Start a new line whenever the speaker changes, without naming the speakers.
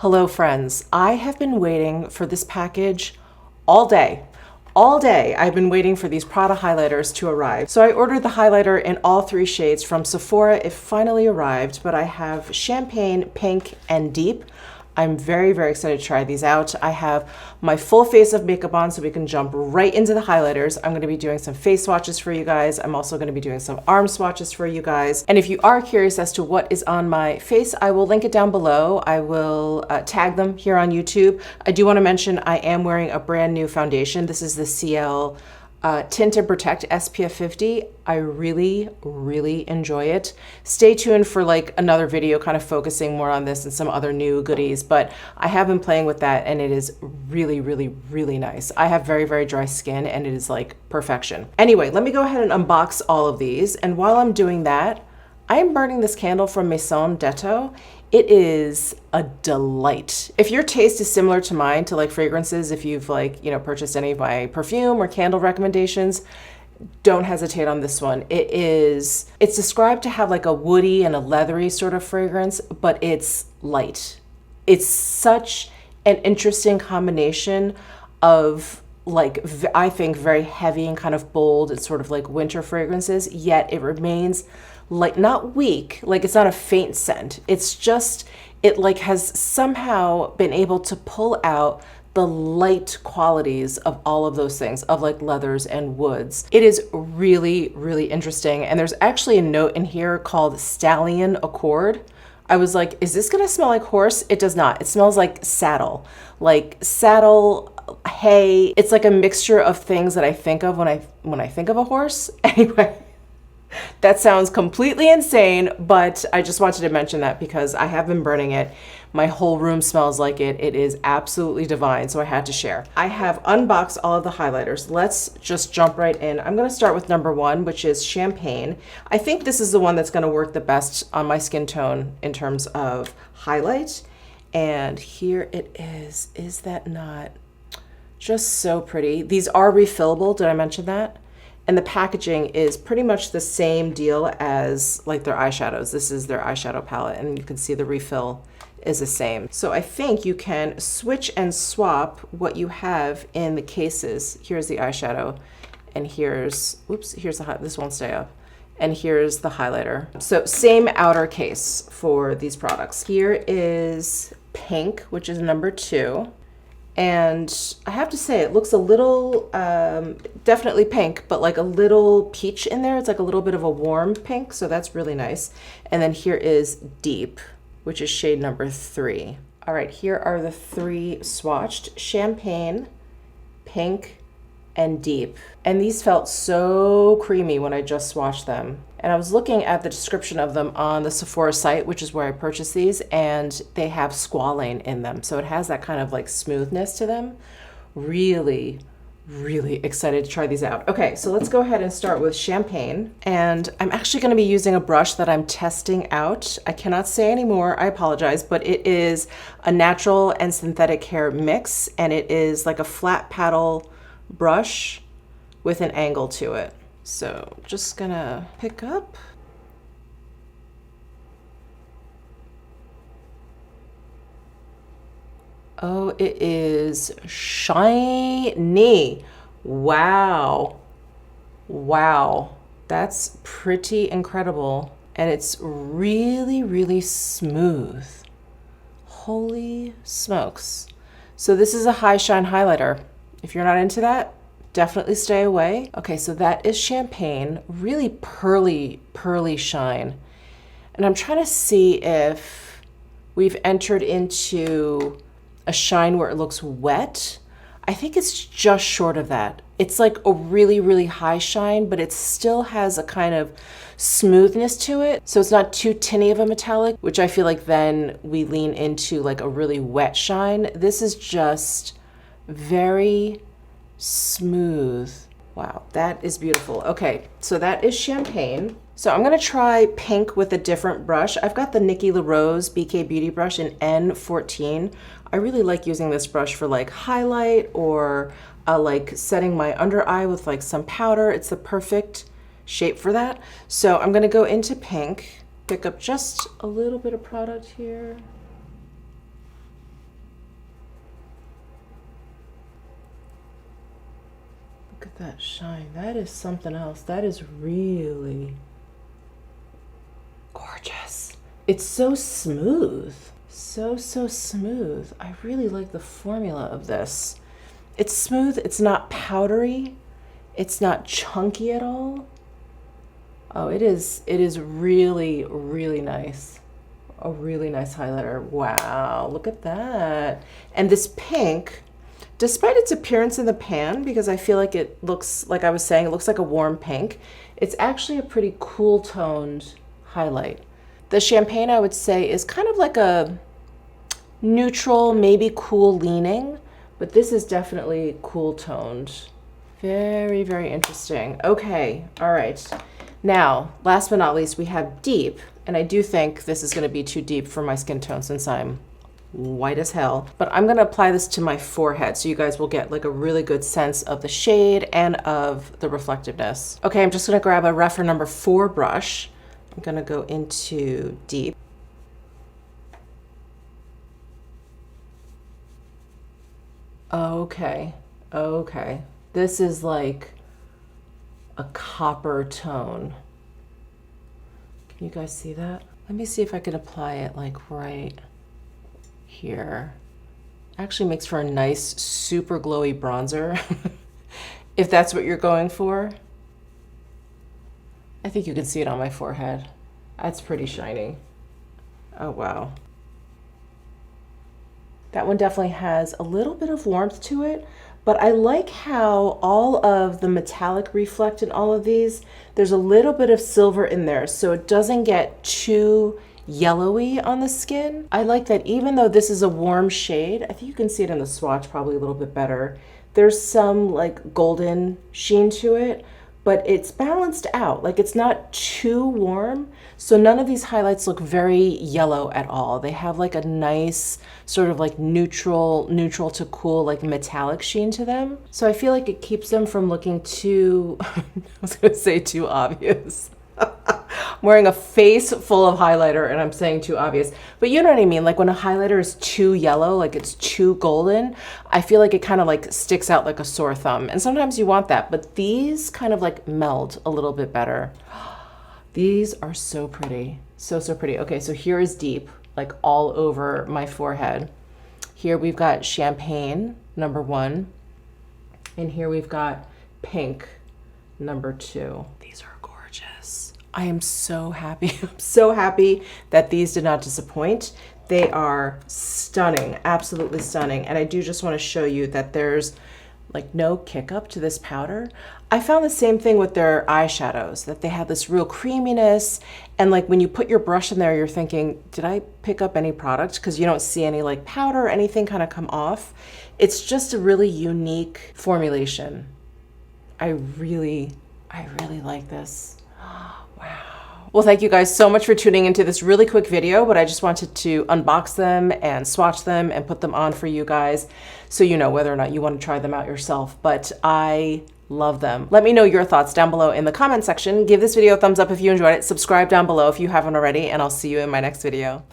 Hello friends, I have been waiting for this package all day. All day I've been waiting for these Prada highlighters to arrive. So I ordered the highlighter in all three shades from Sephora. It finally arrived, but I have champagne, pink, and deep. I'm very, very excited to try these out. I have my full face of makeup on so we can jump right into the highlighters. I'm going to be doing some face swatches for you guys. I'm also going to be doing some arm swatches for you guys. And if you are curious as to what is on my face, I will link it down below. I will tag them here on YouTube. I do want to mention I am wearing a brand new foundation. This is the CL Tint and Protect SPF 50. I really, really enjoy it. Stay tuned for like another video kind of focusing more on this and some other new goodies, but I have been playing with that and it is really, really, really nice. I have very, very dry skin and it is like perfection. Anyway, let me go ahead and unbox all of these. And while I'm doing that, I am burning this candle from Maison Detto. It is a delight. If your taste is similar to mine, to like fragrances, if you've purchased any of my perfume or candle recommendations, don't hesitate on this one. It's described to have like a woody and a leathery sort of fragrance, but it's light. It's such an interesting combination of I think very heavy and kind of bold and sort of like winter fragrances, yet it remains like not weak, like it's not a faint scent. It's just, it like has somehow been able to pull out the light qualities of all of those things, of like leathers and woods. It is really, really interesting. And there's actually a note in here called Stallion Accord. I was like, is this gonna smell like horse? It does not. It smells like saddle, hay. It's like a mixture of things that I think of when I think of a horse. Anyway. That sounds completely insane, but I just wanted to mention that because I have been burning it. My whole room smells like it. It is absolutely divine, so I had to share. I have unboxed all of the highlighters. Let's just jump right in. I'm gonna start with number one, which is Champagne. I think this is the one that's gonna work the best on my skin tone in terms of highlight. And here it is. Is that not just so pretty? These are refillable, did I mention that? And the packaging is pretty much the same deal as like their eyeshadows. This is their eyeshadow palette and you can see the refill is the same. So I think you can switch and swap what you have in the cases. Here's the eyeshadow and here's this won't stay up. And here's the highlighter. So same outer case for these products. Here is pink, which is number 2. And I have to say, it looks a little, definitely pink, but like a little peach in there. It's like a little bit of a warm pink, so that's really nice. And then here is Deep, which is shade number 3. All right, here are the 3 swatched: Champagne, Pink, and Deep. And these felt so creamy when I just swatched them. And I was looking at the description of them on the Sephora site, which is where I purchased these, and they have squalane in them. So it has that kind of like smoothness to them. Really, really excited to try these out. Okay, so let's go ahead and start with Champagne. And I'm actually gonna be using a brush that I'm testing out. I cannot say anymore, I apologize, but it is a natural and synthetic hair mix, and it is like a flat paddle brush with an angle to it. So just gonna pick up. Oh, it is shiny. Wow. Wow. That's pretty incredible. And it's really, really smooth. Holy smokes. So this is a high shine highlighter. If you're not into that, definitely stay away. Okay, so that is Champagne, really pearly, pearly shine. And I'm trying to see if we've entered into a shine where it looks wet. I think it's just short of that. It's like a really, really high shine, but it still has a kind of smoothness to it. So it's not too tinny of a metallic, which I feel like then we lean into like a really wet shine. This is just very smooth. Wow, that is beautiful. Okay, so that is Champagne. So I'm gonna try pink with a different brush. I've got the Nikki LaRose BK Beauty brush in N14. I really like using this brush for like highlight or like setting my under eye with like some powder. It's the perfect shape for that. So I'm gonna go into pink, pick up just a little bit of product here. Look at that shine. That is something else. That is really gorgeous. It's so smooth. So smooth. I really like the formula of this. It's smooth. It's not powdery. It's not chunky at all. Oh, it is really, really nice. A really nice highlighter. Wow, look at that. And this pink, despite its appearance in the pan, because I feel like it looks, like I was saying, it looks like a warm pink, it's actually a pretty cool toned highlight. The champagne, I would say, is kind of like a neutral, maybe cool leaning, but this is definitely cool toned. Very, very interesting. Okay, all right. Now, last but not least, we have deep, and I do think this is gonna be too deep for my skin tone since I'm white as hell, but I'm gonna apply this to my forehead so you guys will get like a really good sense of the shade and of the reflectiveness. Okay, I'm just gonna grab a Refer number 4 brush. I'm gonna go into deep. Okay, okay. This is like a copper tone. Can you guys see that? Let me see if I can apply it like right here. Actually makes for a nice, super glowy bronzer, if that's what you're going for. I think you can see it on my forehead. That's pretty shiny. Oh, wow. That one definitely has a little bit of warmth to it, but I like how all of the metallic reflect in all of these. There's a little bit of silver in there, so it doesn't get too yellowy on the skin. I like that even though this is a warm shade, I think you can see it in the swatch probably a little bit better. There's some like golden sheen to it, but it's balanced out. Like it's not too warm. So none of these highlights look very yellow at all. They have like a nice sort of like neutral to cool, like metallic sheen to them. So I feel like it keeps them from looking too, I was gonna say too obvious. I'm wearing a face full of highlighter and I'm saying too obvious, but you know what I mean? Like when a highlighter is too yellow, like it's too golden, I feel like it kind of like sticks out like a sore thumb. And sometimes you want that, but these kind of like meld a little bit better. These are so pretty, so pretty. Okay, so here is deep, like all over my forehead. Here we've got champagne, number 1. And here we've got pink, number 2. These are gorgeous. I am so happy. I'm so happy that these did not disappoint. They are stunning, absolutely stunning. And I do just want to show you that there's like no kick up to this powder. I found the same thing with their eyeshadows, that they have this real creaminess. And like when you put your brush in there, you're thinking, did I pick up any product? Because you don't see any like powder or anything kind of come off. It's just a really unique formulation. I really like this. Wow. Well, thank you guys so much for tuning into this really quick video, but I just wanted to unbox them and swatch them and put them on for you guys so you know whether or not you want to try them out yourself. But I love them. Let me know your thoughts down below in the comment section. Give this video a thumbs up if you enjoyed it. Subscribe down below if you haven't already, and I'll see you in my next video.